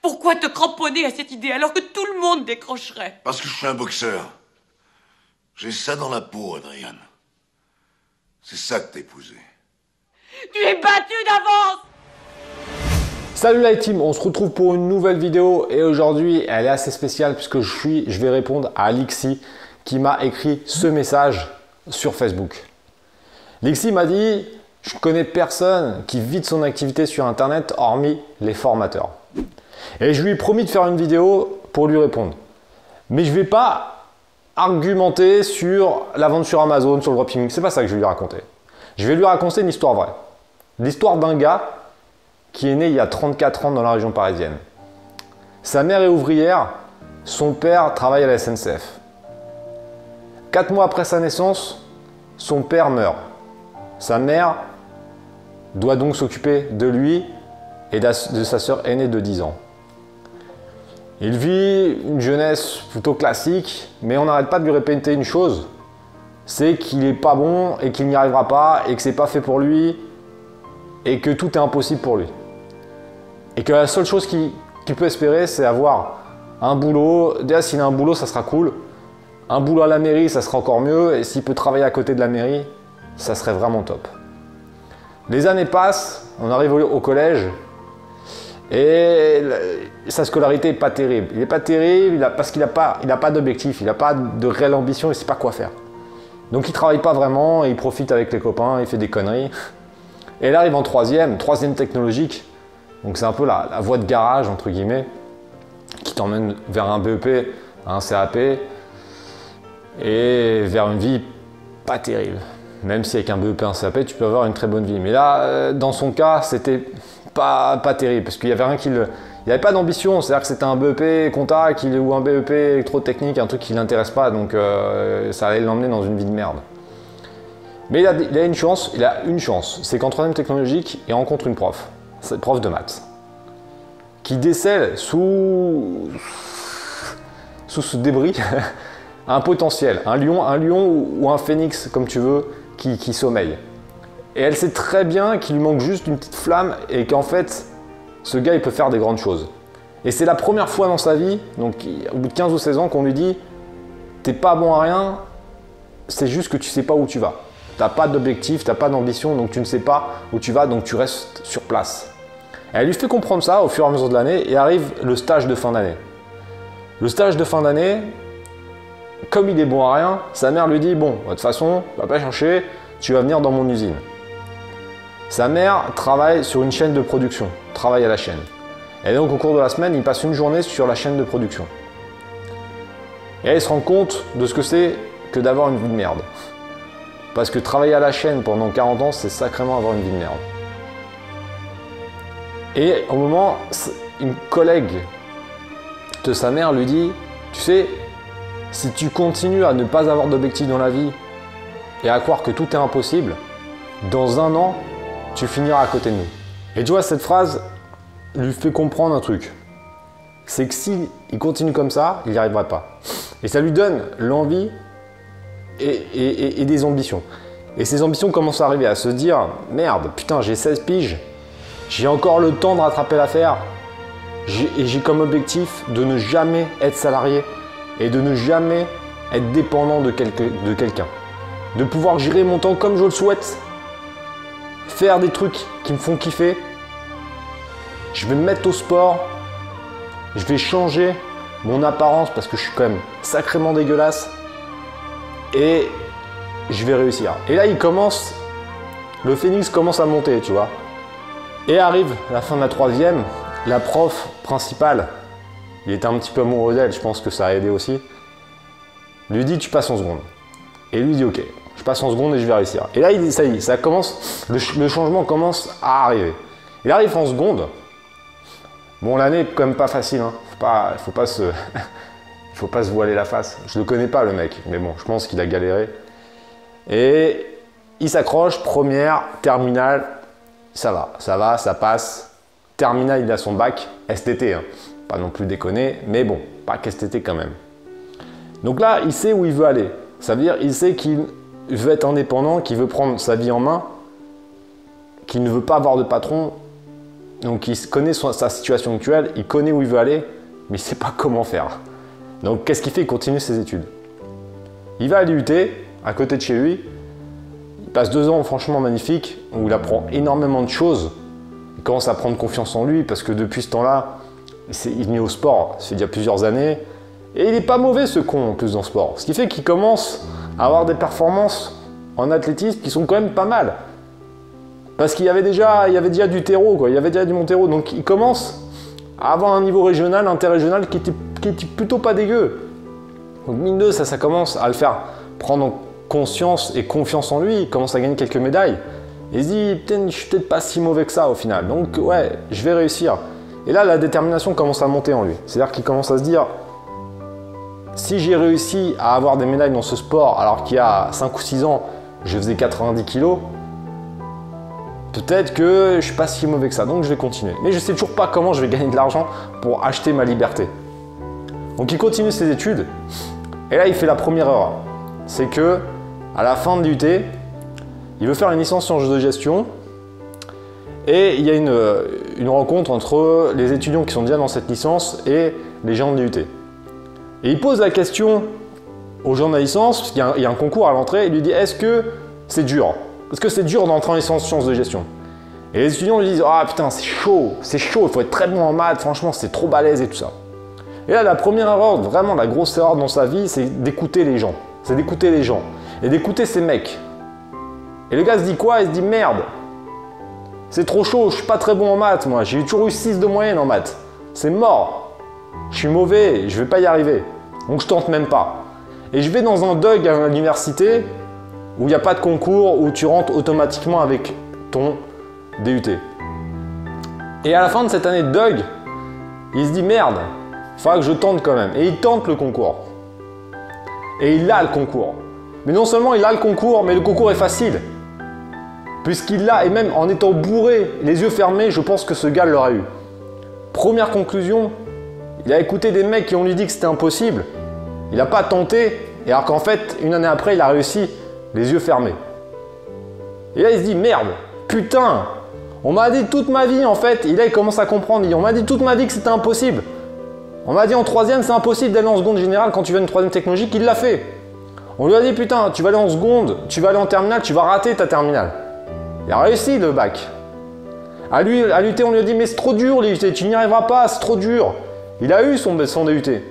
Pourquoi te cramponner à cette idée alors que tout le monde décrocherait? Parce que je suis un boxeur. J'ai ça dans la peau, Adrian. C'est ça que t'as épousé. Tu es battu d'avance! Salut la team, on se retrouve pour une nouvelle vidéo et aujourd'hui elle est assez spéciale puisque je vais répondre à Lixi qui m'a écrit ce message sur Facebook. Lixi m'a dit: je connais personne qui vide son activité sur internet hormis les formateurs. Et je lui ai promis de faire une vidéo pour lui répondre. Mais je ne vais pas argumenter sur la vente sur Amazon, sur le dropshipping, c'est pas ça que je vais lui raconter. Je vais lui raconter une histoire vraie. L'histoire d'un gars qui est né il y a 34 ans dans la région parisienne. Sa mère est ouvrière, son père travaille à la SNCF. 4 mois après sa naissance, son père meurt. Sa mère doit donc s'occuper de lui et de sa sœur aînée de 10 ans. Il vit une jeunesse plutôt classique, mais on n'arrête pas de lui répéter une chose, c'est qu'il n'est pas bon et qu'il n'y arrivera pas et que c'est pas fait pour lui et que tout est impossible pour lui. Et que la seule chose qu'il peut espérer, c'est avoir un boulot. Déjà, s'il a un boulot, ça sera cool. Un boulot à la mairie, ça sera encore mieux. Et s'il peut travailler à côté de la mairie, ça serait vraiment top. Les années passent, on arrive au collège et sa scolarité n'est pas terrible. Il n'est pas terrible parce qu'il n'a pas d'objectif, il n'a pas de réelle ambition, il ne sait pas quoi faire. Donc il ne travaille pas vraiment, il profite avec les copains, il fait des conneries. Et là, il arrive en troisième technologique. Donc c'est un peu la voie de garage, entre guillemets, qui t'emmène vers un BEP, un CAP, et vers une vie pas terrible. Même si avec un BEP, un CAP, tu peux avoir une très bonne vie. Mais là, dans son cas, c'était pas terrible, parce qu'il n'y avait rien il n'y avait pas d'ambition, c'est-à-dire que c'était un BEP compta ou un BEP électrotechnique, un truc qui ne l'intéresse pas, donc ça allait l'emmener dans une vie de merde. Mais il a une chance, c'est qu'en troisième technologique, il rencontre une prof de maths, qui décèle sous ce débris un potentiel, un lion ou un phénix, comme tu veux, qui sommeille. Et elle sait très bien qu'il lui manque juste une petite flamme et qu'en fait, ce gars, il peut faire des grandes choses. Et c'est la première fois dans sa vie, donc au bout de 15 ou 16 ans, qu'on lui dit: t'es pas bon à rien, c'est juste que tu sais pas où tu vas. T'as pas d'objectif, t'as pas d'ambition, donc tu ne sais pas où tu vas, donc tu restes sur place. Et elle lui fait comprendre ça au fur et à mesure de l'année et arrive le stage de fin d'année. Le stage de fin d'année, comme il est bon à rien, sa mère lui dit: bon, de toute façon, va pas chercher, tu vas venir dans mon usine. Sa mère travaille sur une chaîne de production, travaille à la chaîne. Et donc au cours de la semaine, il passe une journée sur la chaîne de production. Et elle se rend compte de ce que c'est que d'avoir une vie de merde. Parce que travailler à la chaîne pendant 40 ans, c'est sacrément avoir une vie de merde. Et au moment, une collègue de sa mère lui dit: tu sais, si tu continues à ne pas avoir d'objectif dans la vie et à croire que tout est impossible, dans 1 an, tu finiras à côté de nous. Et tu vois, cette phrase lui fait comprendre un truc. C'est que s'il continue comme ça, il n'y arrivera pas. Et ça lui donne l'envie et des ambitions. Et ces ambitions commencent à arriver, à se dire: merde, putain, j'ai 16 piges, j'ai encore le temps de rattraper l'affaire. Et j'ai comme objectif de ne jamais être salarié et de ne jamais être dépendant de quelqu'un. De pouvoir gérer mon temps comme je le souhaite. Faire des trucs qui me font kiffer. Je vais me mettre au sport. Je vais changer mon apparence parce que je suis quand même sacrément dégueulasse. Et je vais réussir. Et là, le phénix commence à monter, tu vois. Et arrive la fin de la troisième, la prof principale, il était un petit peu amoureux d'elle, je pense que ça a aidé aussi, lui dit: tu passes en seconde. Et lui dit: ok, je passe en seconde et je vais réussir. Et là, il dit: ça y est, ça commence, le changement commence à arriver. Il arrive en seconde. Bon, l'année est quand même pas facile, hein. Faut pas se voiler la face. Je le connais pas, le mec, mais bon, je pense qu'il a galéré. Et il s'accroche, première, terminale, ça va, ça passe. Terminale, il a son bac, STT, hein. Pas non plus déconner, mais bon, bac STT quand même. Donc là, il sait où il veut aller. Ça veut dire, il sait qu'il veut être indépendant, qu'il veut prendre sa vie en main, qu'il ne veut pas avoir de patron Donc il connaît sa situation actuelle, il connaît où il veut aller, mais il ne sait pas comment faire. Donc qu'est-ce qu'il fait? Il continue ses études. Il va à l'IUT, à côté de chez lui. Il passe 2 ans franchement magnifiques, où il apprend énormément de choses. Il commence à prendre confiance en lui, parce que depuis ce temps-là, il est mis au sport, ça fait déjà plusieurs années. Et il n'est pas mauvais ce con en plus dans le sport. Ce qui fait qu'il commence à avoir des performances en athlétisme qui sont quand même pas mal. Parce qu'il y avait déjà du terreau, quoi. Il y avait déjà du mon terreau. Donc il commence à avoir un niveau régional, interrégional qui était plutôt pas dégueu. Donc mine de ça commence à le faire prendre conscience et confiance en lui. Il commence à gagner quelques médailles. Et il se dit, putain, je suis peut-être pas si mauvais que ça au final. Donc ouais, je vais réussir. Et là, la détermination commence à monter en lui. C'est-à-dire qu'il commence à se dire, si j'ai réussi à avoir des médailles dans ce sport alors qu'il y a 5 ou 6 ans, je faisais 90 kilos, peut-être que je suis pas si mauvais que ça, donc je vais continuer. Mais je sais toujours pas comment je vais gagner de l'argent pour acheter ma liberté. Donc il continue ses études, et là il fait la première erreur. C'est que, à la fin de l'IUT, il veut faire une licence en sciences de gestion, et il y a une rencontre entre les étudiants qui sont déjà dans cette licence et les gens de l'IUT. Et il pose la question aux gens de la licence, parce qu'il y a un concours à l'entrée, il lui dit, est-ce que c'est dur? Est-ce que c'est dur d'entrer en licence sciences de gestion? Et les étudiants lui disent, ah putain, c'est chaud, il faut être très bon en maths, franchement, c'est trop balèze et tout ça. Et là, la première erreur, vraiment la grosse erreur dans sa vie, c'est d'écouter les gens. C'est d'écouter les gens et d'écouter ces mecs. Et le gars se dit quoi? Il se dit, merde, c'est trop chaud, je suis pas très bon en maths, moi, j'ai toujours eu 6 de moyenne en maths. C'est mort. Je suis mauvais, je vais pas y arriver. Donc je tente même pas. Et je vais dans un DUG à l'université où il n'y a pas de concours, où tu rentres automatiquement avec ton DUT. Et à la fin de cette année de DUG, il se dit merde, il faudra que je tente quand même. Et il tente le concours. Et il a le concours. Mais non seulement il a le concours, mais le concours est facile. Puisqu'il l'a, et même en étant bourré, les yeux fermés, je pense que ce gars l'aurait eu. Première conclusion, il a écouté des mecs qui ont lui dit que c'était impossible. Il n'a pas tenté, et alors qu'en fait, une année après, il a réussi, les yeux fermés. Et là, il se dit, merde, putain, on m'a dit toute ma vie, en fait, et là, il commence à comprendre, on m'a dit toute ma vie que c'était impossible. On m'a dit en 3e, c'est impossible d'aller en seconde générale quand tu veux une 3e technologique, il l'a fait. On lui a dit, putain, tu vas aller en seconde, tu vas aller en terminale, tu vas rater ta terminale. Il a réussi le bac. À l'UT, on lui a dit, mais c'est trop dur, l'IUT, tu n'y arriveras pas, c'est trop dur. Il a eu son DUT.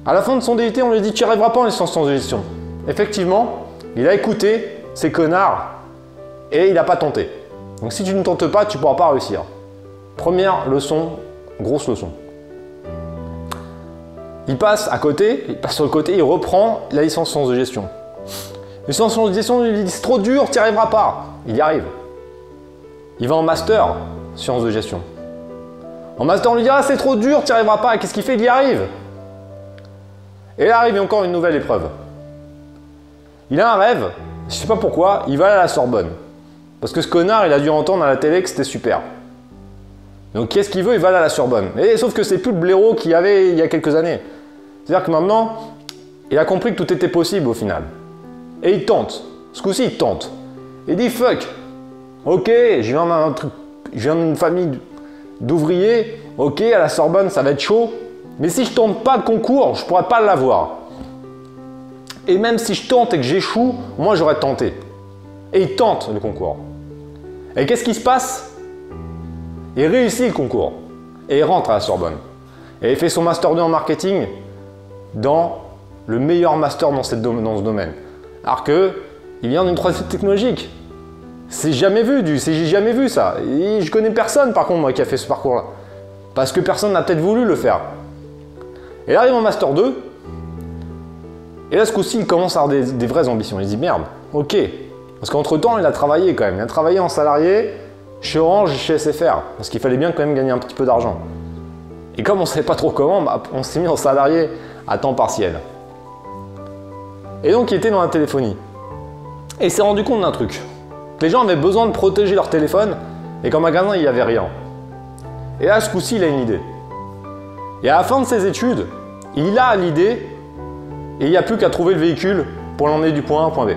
À la fin de son DUT, on lui a dit, tu n'y arriveras pas en licence de gestion. Effectivement, il a écouté ces connards et il n'a pas tenté. Donc si tu ne tentes pas, tu ne pourras pas réussir. Première leçon, grosse leçon. Il passe à côté, il passe sur le côté, il reprend la licence sciences de gestion. La licence sciences de gestion, on lui dit, c'est trop dur, tu n'y arriveras pas. Il y arrive. Il va en master sciences de gestion. En master, on lui dit, ah, c'est trop dur, tu n'y arriveras pas. Qu'est-ce qu'il fait? Il y arrive. Et là arrive encore une nouvelle épreuve. Il a un rêve, je ne sais pas pourquoi, il va aller à la Sorbonne. Parce que ce connard, il a dû entendre à la télé que c'était super. Donc qu'est-ce qu'il veut? Il va aller à la Sorbonne. Et sauf que c'est plus le blaireau qu'il y avait il y a quelques années. C'est-à-dire que maintenant, il a compris que tout était possible au final. Et il tente. Ce coup-ci, il tente. Il dit fuck. Ok, je viens d'une famille d'ouvriers. Ok, à la Sorbonne, ça va être chaud. Mais si je tente pas le concours, je ne pourrai pas l'avoir. Et même si je tente et que j'échoue, moi j'aurais tenté. Et il tente le concours. Et qu'est-ce qui se passe? Il réussit le concours. Et il rentre à la Sorbonne. Et il fait son Master 2 en marketing dans le meilleur master dans ce domaine. Alors que il vient d'une 3e technologique. C'est jamais vu, j'ai jamais vu ça. Et je connais personne par contre moi qui a fait ce parcours-là. Parce que personne n'a peut-être voulu le faire. Et là, il arrive en Master 2. Et là, ce coup-ci, il commence à avoir des vraies ambitions. Il se dit, merde, ok. Parce qu'entre-temps, il a travaillé quand même. Il a travaillé en salarié chez Orange et chez SFR. Parce qu'il fallait bien quand même gagner un petit peu d'argent. Et comme on ne savait pas trop comment, on s'est mis en salarié à temps partiel. Et donc, il était dans la téléphonie. Et il s'est rendu compte d'un truc. Les gens avaient besoin de protéger leur téléphone et qu'en magasin, il n'y avait rien. Et là, ce coup-ci, il a une idée. Et à la fin de ses études, il a l'idée et il n'y a plus qu'à trouver le véhicule pour l'emmener du point A au point B.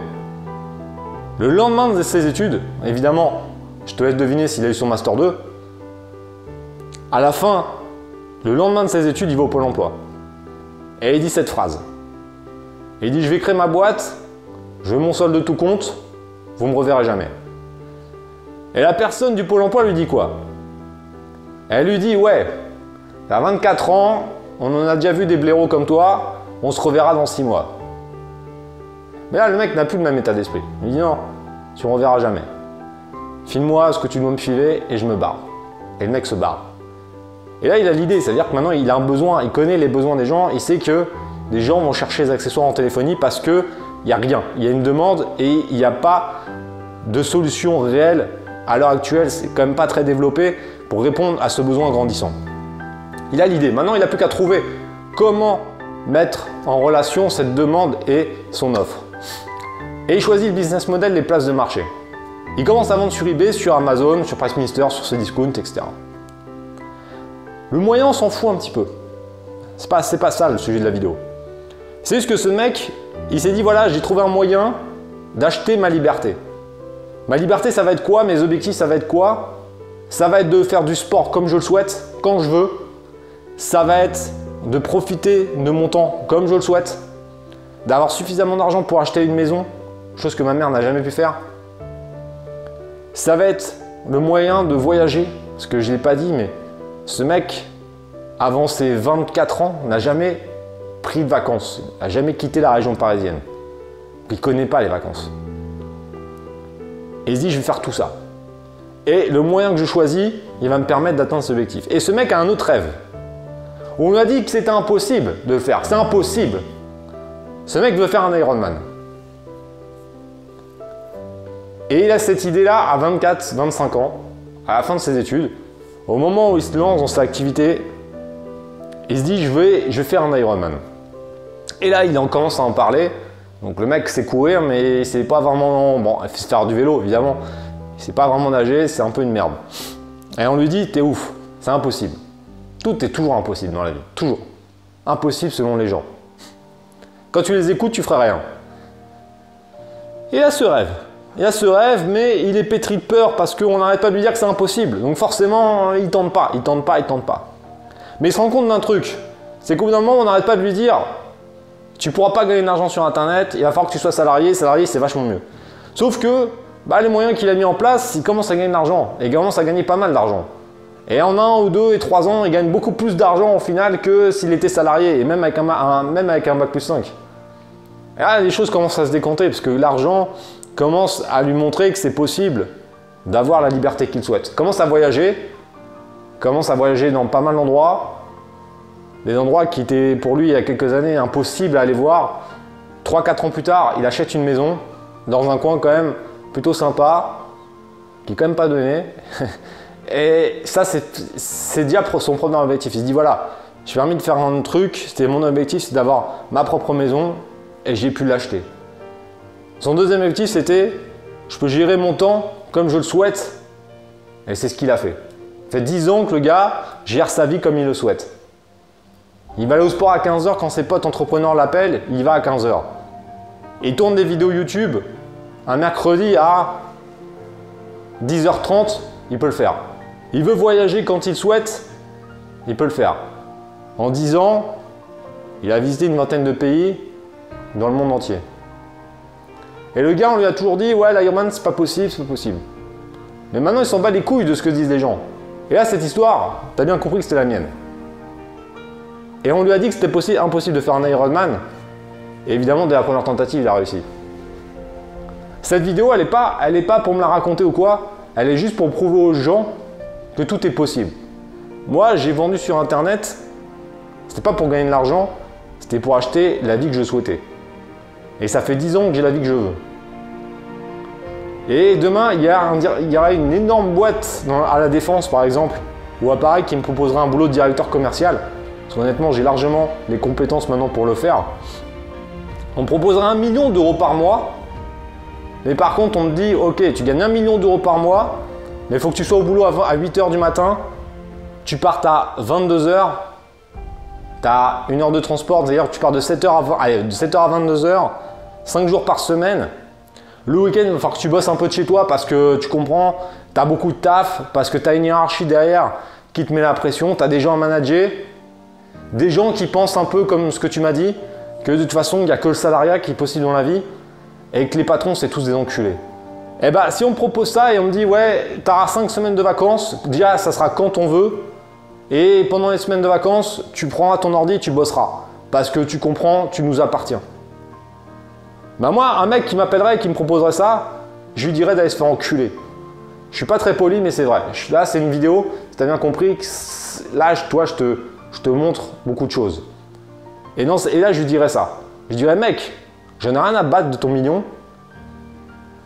Le lendemain de ses études, évidemment, je te laisse deviner s'il a eu son Master 2, À la fin, le lendemain de ses études, il va au Pôle emploi. Et il dit cette phrase. Il dit, je vais créer ma boîte, je veux mon solde de tout compte, vous ne me reverrez jamais. Et la personne du Pôle emploi lui dit quoi? Elle lui dit, ouais, t'as 24 ans, on en a déjà vu des blaireaux comme toi, on se reverra dans 6 mois. Mais là, le mec n'a plus le même état d'esprit. Il lui dit, non, tu ne me reverras jamais. File-moi ce que tu dois me filer et je me barre. Et le mec se barre. Et là, il a l'idée, c'est-à-dire que maintenant, il a un besoin, il connaît les besoins des gens, il sait que les gens vont chercher des accessoires en téléphonie parce qu'il n'y a rien. Il y a une demande et il n'y a pas de solution réelle. À l'heure actuelle, c'est quand même pas très développé pour répondre à ce besoin grandissant. Il a l'idée. Maintenant, il n'a plus qu'à trouver comment mettre en relation cette demande et son offre. Et il choisit le business model des places de marché. Il commence à vendre sur eBay, sur Amazon, sur PriceMinster, sur Cdiscount, etc. Le moyen, on s'en fout un petit peu. C'est pas ça le sujet de la vidéo. C'est juste que ce mec, il s'est dit, voilà, j'ai trouvé un moyen d'acheter ma liberté. Ma liberté, ça va être quoi? Mes objectifs, ça va être quoi? Ça va être de faire du sport comme je le souhaite, quand je veux. Ça va être de profiter de mon temps comme je le souhaite. D'avoir suffisamment d'argent pour acheter une maison, chose que ma mère n'a jamais pu faire. Ça va être le moyen de voyager, parce que je ne l'ai pas dit, mais ce mec, avant ses 24 ans, n'a jamais pris de vacances, n'a jamais quitté la région parisienne. Il ne connaît pas les vacances. Et il se dit, je vais faire tout ça. Et le moyen que je choisis, il va me permettre d'atteindre cet objectif. Et ce mec a un autre rêve. On lui a dit que c'était impossible de le faire. C'est impossible. Ce mec veut faire un Ironman. Et il a cette idée-là à 24, 25 ans, à la fin de ses études. Au moment où il se lance dans sa activité, il se dit, je vais faire un Ironman. Et là, il en commence à en parler. Donc le mec sait courir, mais c'est pas vraiment... Bon, il fait faire du vélo, évidemment. Il sait pas vraiment nager, c'est un peu une merde. Et on lui dit, t'es ouf, c'est impossible. Tout est toujours impossible dans la vie, toujours. Impossible selon les gens. Quand tu les écoutes, tu feras rien. Et il a ce rêve. Il a ce rêve, mais il est pétri de peur parce qu'on n'arrête pas de lui dire que c'est impossible. Donc forcément, il tente pas. Mais il se rend compte d'un truc. C'est qu'au bout d'un moment, on n'arrête pas de lui dire tu pourras pas gagner de l'argent sur Internet, il va falloir que tu sois salarié. Salarié, c'est vachement mieux. Sauf que les moyens qu'il a mis en place, il commence à gagner de l'argent. Et il commence à gagner pas mal d'argent. Et en 1 ou 2 et 3 ans, il gagne beaucoup plus d'argent au final que s'il était salarié. Et même avec un bac plus 5. Et là, les choses commencent à se décompter parce que l'argent commence à lui montrer que c'est possible d'avoir la liberté qu'il souhaite. Commence à voyager dans pas mal d'endroits, des endroits qui étaient pour lui il y a quelques années impossibles à aller voir. 3-4 ans plus tard, il achète une maison dans un coin quand même plutôt sympa, qui est quand même pas donné. Et ça, c'est déjà son premier objectif. Il se dit voilà, j'ai permis de faire un truc, c'était mon objectif, c'est d'avoir ma propre maison et j'ai pu l'acheter. Son deuxième objectif, c'était je peux gérer mon temps comme je le souhaite. Et c'est ce qu'il a fait. Ça fait 10 ans que le gars gère sa vie comme il le souhaite. Il va aller au sport à 15h quand ses potes entrepreneurs l'appellent, il va à 15h. Il tourne des vidéos YouTube un mercredi à 10h30, il peut le faire. Il veut voyager quand il souhaite, il peut le faire. En 10 ans, il a visité une vingtaine de pays dans le monde entier. Et le gars, on lui a toujours dit, ouais, l'Ironman, c'est pas possible, c'est pas possible. Mais maintenant, il s'en bat les couilles de ce que disent les gens. Et là, cette histoire, t'as bien compris que c'était la mienne. Et on lui a dit que c'était impossible de faire un Ironman. Et évidemment, dès la première tentative, il a réussi. Cette vidéo, elle est pas pour me la raconter ou quoi. Elle est juste pour prouver aux gens que tout est possible. Moi, j'ai vendu sur Internet. C'était pas pour gagner de l'argent. C'était pour acheter la vie que je souhaitais. Et ça fait 10 ans que j'ai la vie que je veux. Et demain, il y aura une énorme boîte à la Défense, par exemple, ou à Paris, qui me proposera un boulot de directeur commercial. Parce qu'honnêtement, j'ai largement les compétences maintenant pour le faire. On me proposera 1 million d'euros par mois. Mais par contre, on me dit, ok, tu gagnes 1 million d'euros par mois, mais il faut que tu sois au boulot à 8h du matin. Tu partes à 22h. Tu as 1 heure de transport, c'est-à-dire que tu pars de 7h à 22h, 5 jours par semaine. Le week-end, il va falloir que tu bosses un peu de chez toi parce que tu comprends, tu as beaucoup de taf, parce que tu as une hiérarchie derrière qui te met la pression, tu as des gens à manager, des gens qui pensent un peu comme ce que tu m'as dit, que de toute façon, il n'y a que le salariat qui est possible dans la vie et que les patrons, c'est tous des enculés. Eh bien, si on me propose ça et on me dit, ouais, tu auras 5 semaines de vacances, déjà, ça sera quand on veut, et pendant les semaines de vacances, tu prendras ton ordi et tu bosseras. Parce que tu comprends, tu nous appartiens. Ben moi, un mec qui m'appellerait et qui me proposerait ça, je lui dirais d'aller se faire enculer. Je suis pas très poli, mais c'est vrai. Là, c'est une vidéo, si tu as bien compris, que là, toi, je te montre beaucoup de choses. Et là, je lui dirais ça. Je dirais, mec, j'en ai rien à battre de ton million.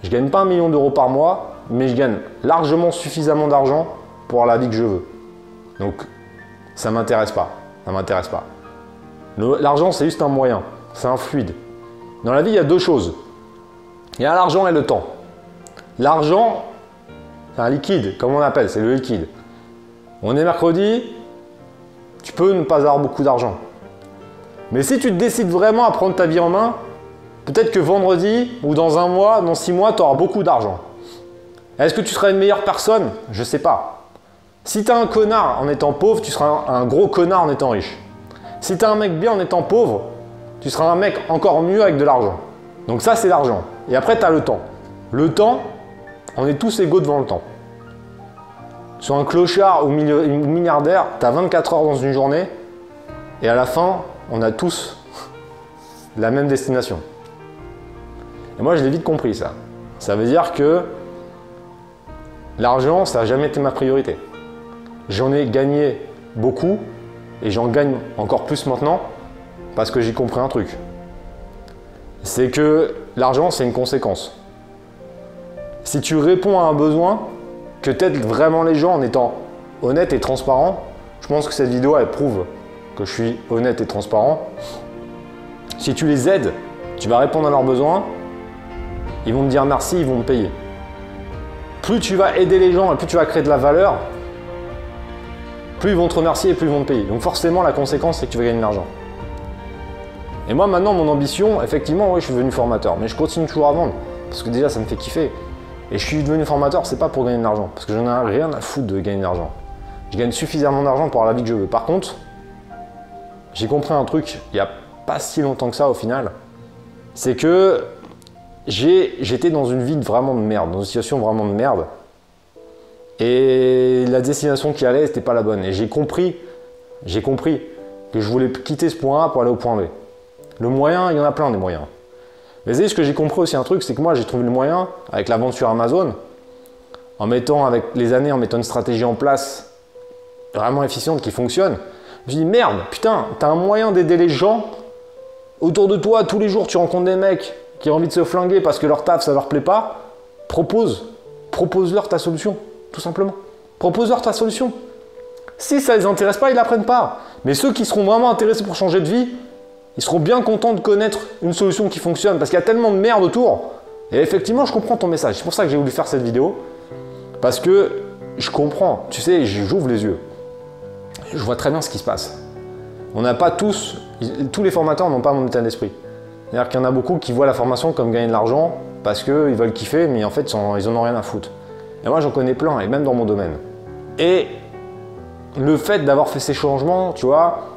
Je gagne pas 1 million d'euros par mois, mais je gagne largement suffisamment d'argent pour avoir la vie que je veux. Donc, ça m'intéresse pas. Ça m'intéresse pas. L'argent, c'est juste un moyen. C'est un fluide. Dans la vie, il y a deux choses. Il y a l'argent et le temps. L'argent, c'est un liquide, comme on appelle, c'est le liquide. On est mercredi, tu peux ne pas avoir beaucoup d'argent. Mais si tu te décides vraiment à prendre ta vie en main, peut-être que vendredi ou dans un mois, dans 6 mois, tu auras beaucoup d'argent. Est-ce que tu seras une meilleure personne? Je ne sais pas. Si tu es un connard en étant pauvre, tu seras un gros connard en étant riche. Si tu es un mec bien en étant pauvre, tu seras un mec encore mieux avec de l'argent. Donc ça, c'est l'argent. Et après, tu as le temps. Le temps, on est tous égaux devant le temps. Sur un clochard ou milliardaire, tu as 24 heures dans une journée et à la fin, on a tous la même destination. Et moi, je l'ai vite compris ça. Ça veut dire que l'argent, ça n'a jamais été ma priorité. J'en ai gagné beaucoup et j'en gagne encore plus maintenant parce que j'ai compris un truc. C'est que l'argent, c'est une conséquence. Si tu réponds à un besoin, que t'aides vraiment les gens en étant honnête et transparent, je pense que cette vidéo, elle prouve que je suis honnête et transparent. Si tu les aides, tu vas répondre à leurs besoins, ils vont te dire merci, ils vont te payer. Plus tu vas aider les gens et plus tu vas créer de la valeur, plus ils vont te remercier et plus ils vont te payer. Donc forcément, la conséquence, c'est que tu vas gagner de l'argent. Et moi, maintenant, mon ambition, effectivement, oui, je suis devenu formateur, mais je continue toujours à vendre, parce que déjà, ça me fait kiffer. Et je suis devenu formateur, c'est pas pour gagner de l'argent, parce que j'en ai rien à foutre de gagner de l'argent. Je gagne suffisamment d'argent pour avoir la vie que je veux. Par contre, j'ai compris un truc, il n'y a pas si longtemps que ça au final, c'est que j'étais dans une vie vraiment de merde, dans une situation vraiment de merde. Et la destination qui allait, c'était pas la bonne. Et j'ai compris que je voulais quitter ce point A pour aller au point B. Le moyen, il y en a plein des moyens. Mais vous savez, ce que j'ai compris aussi un truc, c'est que moi j'ai trouvé le moyen, avec la vente sur Amazon, avec les années, en mettant une stratégie en place vraiment efficiente qui fonctionne. Je me suis dit merde, putain, t'as un moyen d'aider les gens autour de toi, tous les jours tu rencontres des mecs qui ont envie de se flinguer parce que leur taf ça leur plaît pas, propose-leur ta solution, tout simplement. Propose-leur ta solution. Si ça les intéresse pas, ils la prennent pas. Mais ceux qui seront vraiment intéressés pour changer de vie, ils seront bien contents de connaître une solution qui fonctionne parce qu'il y a tellement de merde autour. Et effectivement, je comprends ton message. C'est pour ça que j'ai voulu faire cette vidéo. Parce que je comprends, tu sais, j'ouvre les yeux. Je vois très bien ce qui se passe. On n'a pas tous les formateurs n'ont pas mon état d'esprit. C'est-à-dire qu'il y en a beaucoup qui voient la formation comme gagner de l'argent parce qu'ils veulent kiffer, mais en fait, ils en ont rien à foutre. Et moi, j'en connais plein, et même dans mon domaine. Et le fait d'avoir fait ces changements, tu vois,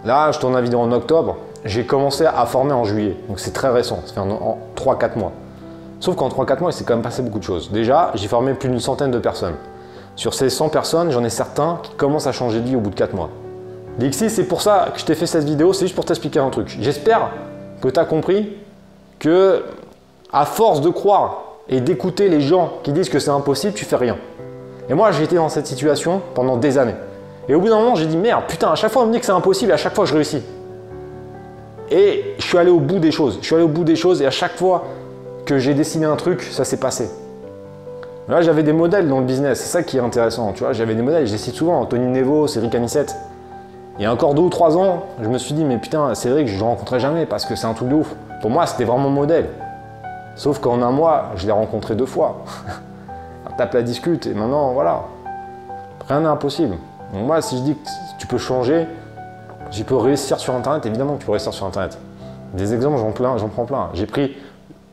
là, je tourne la vidéo en octobre, j'ai commencé à former en juillet. Donc c'est très récent, ça fait en 3-4 mois. Sauf qu'en 3-4 mois, il s'est quand même passé beaucoup de choses. Déjà, j'ai formé plus d'une centaine de personnes. Sur ces 100 personnes, j'en ai certains qui commencent à changer de vie au bout de 4 mois. Lixi, c'est pour ça que je t'ai fait cette vidéo, c'est juste pour t'expliquer un truc. J'espère que tu as compris que, à force de croire et d'écouter les gens qui disent que c'est impossible, tu fais rien. Et moi, j'ai été dans cette situation pendant des années. Et au bout d'un moment, j'ai dit merde, putain, à chaque fois on me dit que c'est impossible et à chaque fois je réussis. Et je suis allé au bout des choses. Je suis allé au bout des choses et à chaque fois que j'ai dessiné un truc, ça s'est passé. Là, j'avais des modèles dans le business, c'est ça qui est intéressant. Tu vois, j'avais des modèles, je les cite souvent, Anthony Nevo, Cédric Anissette. Il y a encore 2 ou 3 ans, je me suis dit, mais putain, Cédric, je ne le rencontrerai jamais parce que c'est un truc de ouf. Pour moi, c'était vraiment mon modèle. Sauf qu'en un mois, je l'ai rencontré 2 fois. On tape la discute et maintenant, voilà. Rien n'est impossible. Donc moi, si je dis que tu peux changer, tu peux réussir sur Internet, évidemment que tu peux réussir sur Internet. Des exemples, j'en prends plein. J'ai pris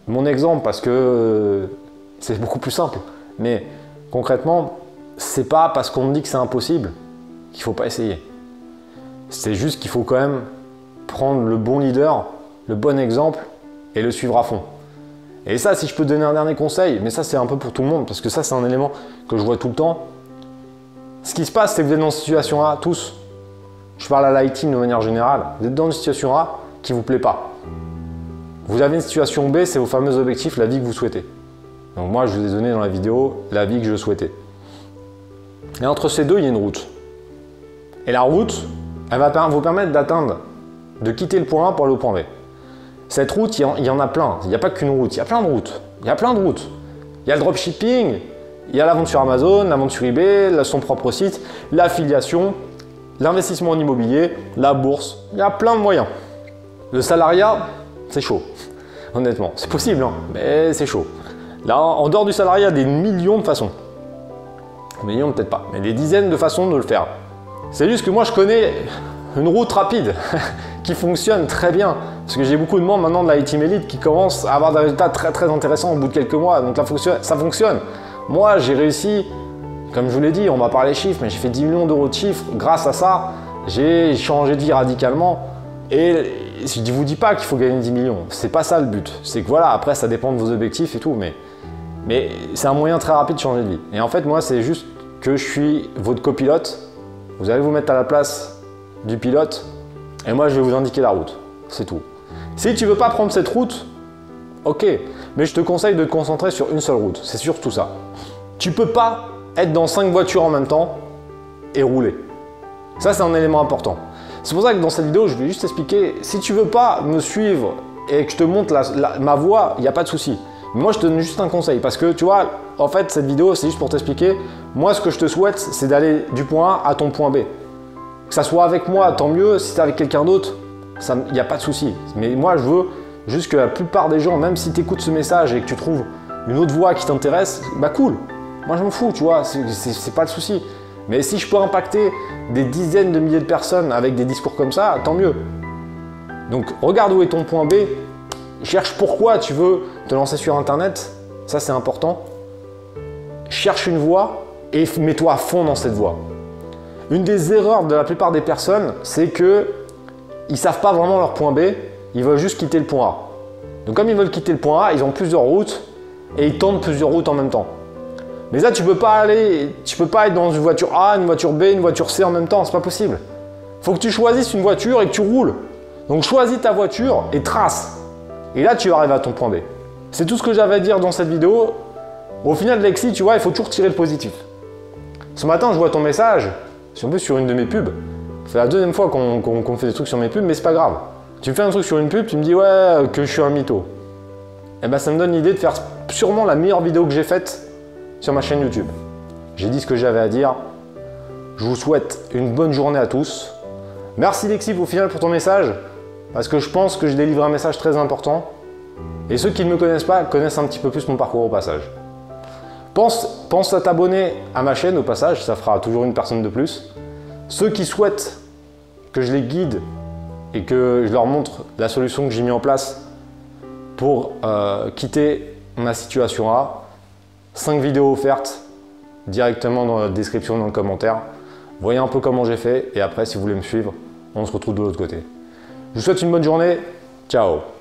mon exemple parce que c'est beaucoup plus simple. Mais concrètement, c'est pas parce qu'on me dit que c'est impossible qu'il ne faut pas essayer. C'est juste qu'il faut quand même prendre le bon leader, le bon exemple et le suivre à fond. Et ça, si je peux te donner un dernier conseil, mais ça c'est un peu pour tout le monde, parce que ça c'est un élément que je vois tout le temps. Ce qui se passe, c'est que vous êtes dans une situation A, tous. Je parle à l'IT de manière générale. Vous êtes dans une situation A qui ne vous plaît pas. Vous avez une situation B, c'est vos fameux objectifs, la vie que vous souhaitez. Donc moi, je vous ai donné dans la vidéo la vie que je souhaitais. Et entre ces deux, il y a une route. Et la route, elle va vous permettre d'atteindre, de quitter le point A pour aller au point B. Cette route, il y en a plein. Il n'y a pas qu'une route, il y a plein de routes. Il y a plein de routes. Il y a le dropshipping, il y a la vente sur Amazon, la vente sur eBay, son propre site, l'affiliation, l'investissement en immobilier, la bourse. Il y a plein de moyens. Le salariat, c'est chaud. Honnêtement, c'est possible, hein, mais c'est chaud. Là, en dehors du salariat, il y a des millions de façons. Millions, peut-être pas, mais des dizaines de façons de le faire. C'est juste que moi, je connais une route rapide qui fonctionne très bien. Parce que j'ai beaucoup de monde maintenant de la Team Elite qui commence à avoir des résultats très très intéressants au bout de quelques mois. Donc là, ça fonctionne. Moi, j'ai réussi, comme je vous l'ai dit, on va parler chiffres, mais j'ai fait 10 millions d'euros de chiffres. Grâce à ça, j'ai changé de vie radicalement. Et je ne vous dis pas qu'il faut gagner 10 millions. C'est pas ça le but. C'est que voilà, après, ça dépend de vos objectifs et tout. Mais c'est un moyen très rapide de changer de vie. Et en fait, moi, c'est juste que je suis votre copilote. Vous allez vous mettre à la place du pilote. Et moi, je vais vous indiquer la route. C'est tout. Si tu veux pas prendre cette route, ok. Mais je te conseille de te concentrer sur une seule route. C'est surtout ça. Tu peux pas être dans 5 voitures en même temps et rouler. Ça, c'est un élément important. C'est pour ça que dans cette vidéo, je vais juste expliquer. Si tu veux pas me suivre et que je te montre ma voie, il n'y a pas de souci. Moi, je te donne juste un conseil parce que tu vois, en fait, cette vidéo, c'est juste pour t'expliquer. Moi, ce que je te souhaite, c'est d'aller du point A à ton point B. Que ça soit avec moi, tant mieux. Si c'est avec quelqu'un d'autre, il n'y a pas de souci. Mais moi, je veux juste que la plupart des gens, même si tu écoutes ce message et que tu trouves une autre voie qui t'intéresse, bah cool. Moi, je m'en fous, tu vois, c'est pas le souci. Mais si je peux impacter des dizaines de milliers de personnes avec des discours comme ça, tant mieux. Donc, regarde où est ton point B. Cherche pourquoi tu veux te lancer sur Internet. Ça, c'est important. Cherche une voie et mets-toi à fond dans cette voie. Une des erreurs de la plupart des personnes, c'est que ils savent pas vraiment leur point B, ils veulent juste quitter le point A. Donc comme ils veulent quitter le point A, ils ont plusieurs routes et ils tentent plusieurs routes en même temps. Mais là, tu peux pas être dans une voiture A, une voiture B, une voiture C en même temps, c'est pas possible. Il faut que tu choisisses une voiture et que tu roules. Donc choisis ta voiture et trace. Et là, tu arrives à ton point B. C'est tout ce que j'avais à dire dans cette vidéo. Au final, Lexi, tu vois, il faut toujours tirer le positif. Ce matin, je vois ton message, sur une de mes pubs. C'est la deuxième fois qu'on fait des trucs sur mes pubs, mais c'est pas grave. Tu me fais un truc sur une pub, tu me dis ouais que je suis un mytho. Et ben ça me donne l'idée de faire sûrement la meilleure vidéo que j'ai faite sur ma chaîne YouTube. J'ai dit ce que j'avais à dire. Je vous souhaite une bonne journée à tous. Merci Lexi au final pour ton message, parce que je pense que je délivre un message très important. Et ceux qui ne me connaissent pas connaissent un petit peu plus mon parcours au passage. Pense à t'abonner à ma chaîne au passage, ça fera toujours une personne de plus. Ceux qui souhaitent que je les guide et que je leur montre la solution que j'ai mis en place pour quitter ma situation A, 5 vidéos offertes directement dans la description, dans le commentaire. Voyez un peu comment j'ai fait et après, si vous voulez me suivre, on se retrouve de l'autre côté. Je vous souhaite une bonne journée. Ciao!